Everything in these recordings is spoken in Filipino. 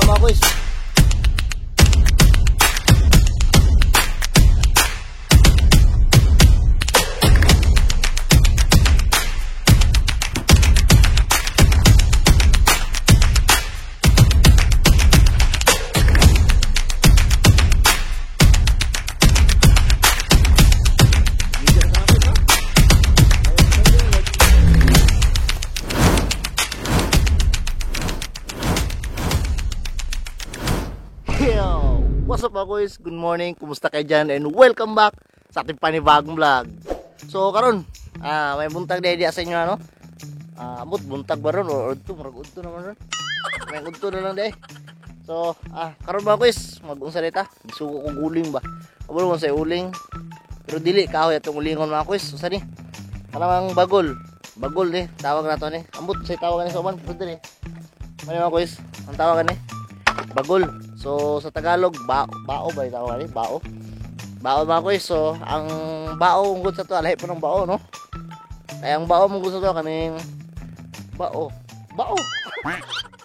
mga kuys. Yo, what's up mga guys? Good morning, kumusta kayo dyan? And welcome back sa ating panibagong vlog. So karon, may buntag na idea sa inyo ano? Amot buntag ba ron? Or udto, marag udto naman ron. May udto na lang day. So, karon mga guys, mag-unsa dita? Suko kong uling ba? Kabalo mo sa uling. Pero dili kahoy atong ulingon mga guys. Usa ni? Kanang bagol. Bagol ni, tawag na to ni. Amot say tawag ni sa uban, pud ni. Mali mga guys, ang tawag ni bagol. So sa Tagalog, bao ba tawag ni? Bao. Bao mga guys. So ang bao ug sa to alay pa ng bao no. Kaya ang bao mong gusto to kaning bao. Bao.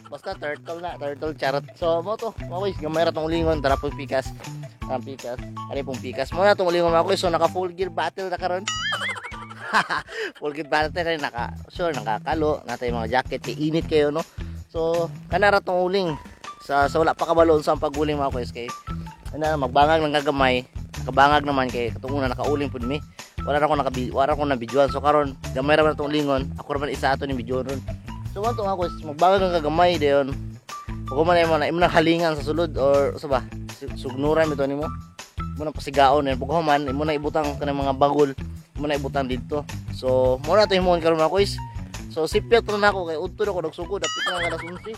Basta turtle na, turtle charot. So mo to, mga guys, gamay ra tong ulingon tara pong pikas. Ang pikas. Ari pong pikas. Mo na tong ulingon mga guys. So naka full gear battle na karon. Full gear battle na nakakalo, natay mga jacket, kay init kayo no. So kanara tong uling. Sa wala pa kabalon sa paguling mga guys kay magbangag ng gagamay, nakabangag naman kay katong una nakauling pud mi. Wala ra ko na videoan. So karon gamay ra man tong lingon, ako ra man isa ato ni video ron. So man to mga guys, magbangag ng gagamay dayon. Pag man ay mo na halingan sa sulod or sa ba, sugnuran bitaw nimo. Mo na pasigaon and pag man imo na ibutang kanang mga bagol, imo na ibutang didto. So mo na to himon karon mga guys. So sipyat na ako kay udto ako nagsugod dapit na alas 11.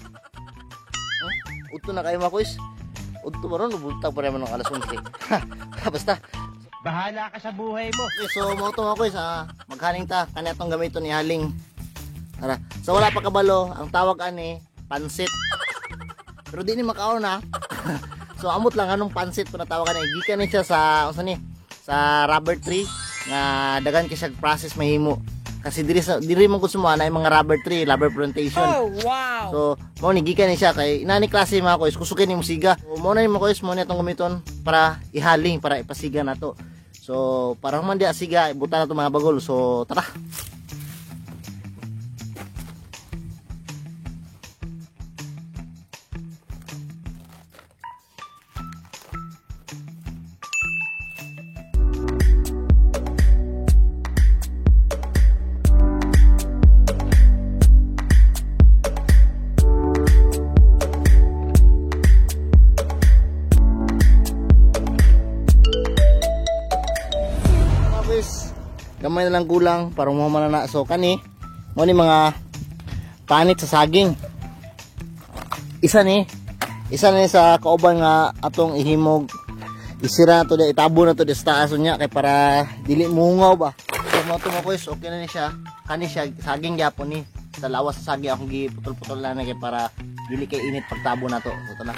Udto na kayo mga kuys. Udto ba ron? Buntag pa naman ng alas 11. Basta bahala ka sa buhay mo. Okay, so mo ito mga kuys, maghaling ta kani atong gamiton ni haling. Tara. So wala pa kabalo, ang tawag ani pansit. Pero di ni makaon na. So amot lang anong pansit po na tawagan ni. Gikan ni siya sa unsa ni? Sa rubber tree nga dagan kay siya process mahimo. Kasi diri man gusto mo na mga rubber tree, rubber plantation. Oh, wow. So, mo ni gikan ni siya kay inani klase mga kuys, kusukin ni musiga. So, mo na ni mga kuys, mo na itong gamiton para ihaling, para ipasiga na to. So, para man di asiga, ibutan na to mga bagol. So, tara. Gamay na lang kulang para mo manana. So kani mo ni mga panit sa saging. Isa ni sa kauban nga atong ihimog isira to da itabo na to sa taas nya kay para dili mungaw ba. So mo to mo guys, okay na ni siya. Kani siya saging gyapon ni. Sa lawas sa saging akong giputol-putol lang kay para dili kay init pagtabo na to. So na.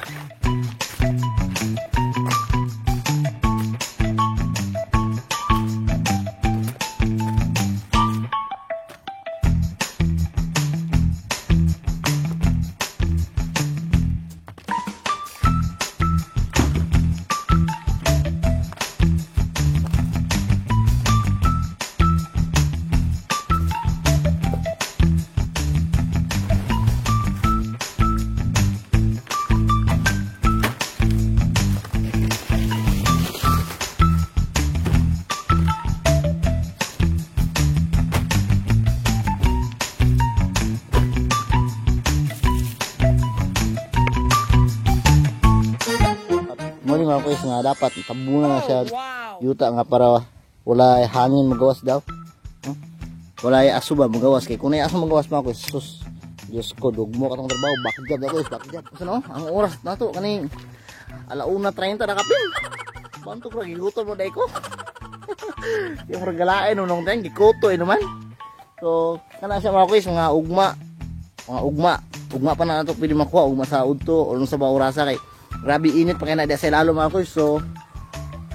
Mga kuys nga dapat tabunan na siya yuta nga para wala hangin magawas daw. Wala ay aso ba magawas kay kung ay aso magawas mga kuys sus Diyos ko dugmo katong trabaho backjob ako backjob kasi no ang oras nato kaning 1:30 na kapin bantok ra gigutom mo dai ko. Yung regalain nung tayong gikuto naman. So kana siya mga kuys mga ugma pa na nato pwede makuha ugma sa udto o sa baurasa kay grabe init pa kaya na sa lalo mga kuys. So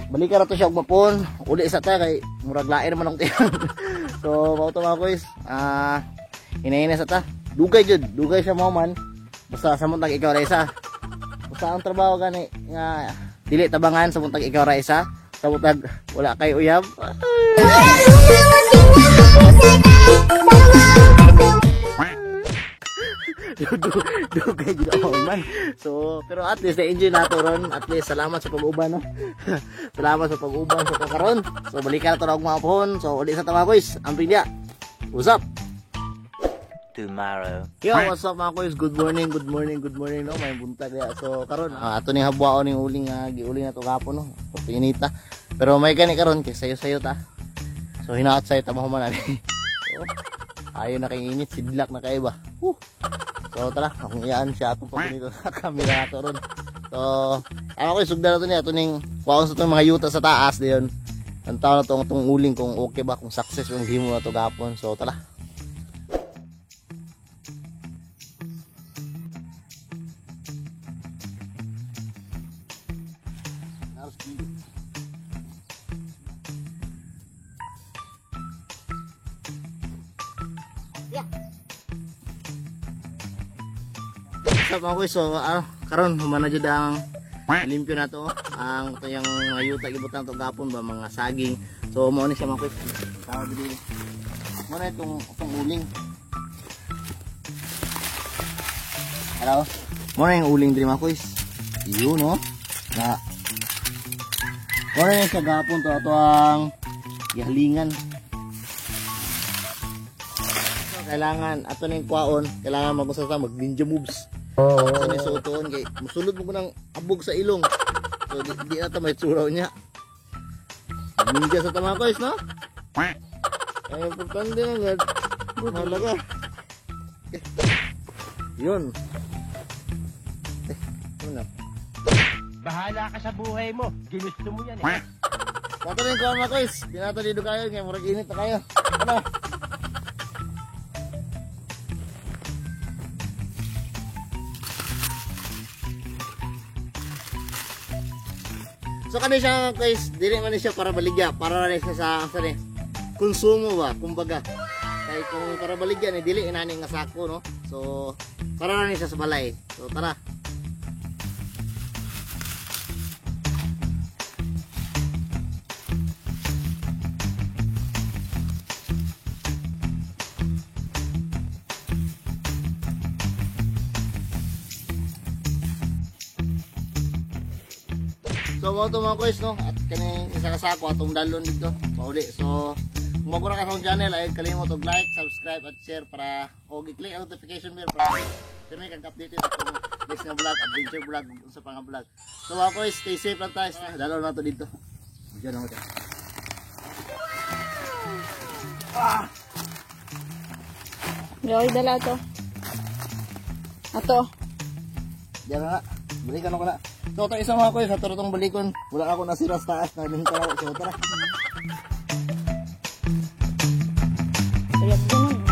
balikan na to siya ugmapon uli sa ta kay murag lain naman ang tiyan. So mao to mga kuys, hinahinas sa ta dugay jud, dugay siya mo man basta samot lang ikaw ra isa Sa ang trabaho gani nga dili tabangan sa buntag ikaw ra isa, sa buntag wala kay uyab. Dugay gid ako man. So, pero at least na-enjoy nato ron. At least salamat sa pag-uban no. Salamat sa pag-uban sa karon. So, balikan nato og mga pohon. So, uli sa tama guys. Amping dia. What's up? Tomorrow. Yo, what's up mga guys? Good morning, good morning, good morning no. May buntag dia. So, karon ato ning habwaon ning uling nga giuling nato gapon no. Pinita. Pero may gani karon kay sayo-sayo ta. So, hinaot sayo ta mahuman ani. So, ayo na kay init, sidlak na kay ba. So tara, akong iyaan siya atong papunito sa camera nato ron. So, ako sugdan nato niya ning kuwaon sa itong mga yuta sa taas diyon. Ang taon na itong uling kung okay ba, kung success yung himo na ito gapon. So tara. What's up mga kuys? So karon humana jud ang limpyo na to ang tuyang ayuta gibutan to gapon ba mga saging. So mao ni siya mga kuys. Tawag dili. Mo na itong uling. Hello. Mo na yung uling diri mga kuys. Iyo no. Na mo na siya gapon to ato ang gihalingan. So kailangan ato ning kwaon, kailangan mag-usa sa mag ninja moves. So nisuoton kay musulod mo ko ng abog sa ilong. So di na ta may tsuraw niya. Ninja sa tama guys no? Ay importante na gad. Mahalaga. Yun. Ano? Bahala ka sa buhay mo. Ginusto mo yan eh. Nato rin ko mga guys. Dinatalido kayo kay murag init na kayo. Ano? So kani siya guys, dili man siya para baligya, para rin siya sa ni konsumo ba, kumbaga. Kay kung para baligya ni dili inani nga sako no. So para rin siya sa balay. So tara. So mo to mga guys no, at kani isa ka sako atong dalon dito mauli. So kung bago na ka sa channel ay kalimot og like, subscribe at share para og i-click ang notification bell para kami kag update sa atong next nga vlog, adventure vlog sa pang vlog. So mga guys, stay safe lang tayo. Dalon na to dito. Diyan ako. Joy, dala to. Ato. Diyan na. Balikan ako na. So ito isa mga guys, sa turutong balikon. Wala ako nasira sa taas na lingkaraw. So tara. Sayap ganun.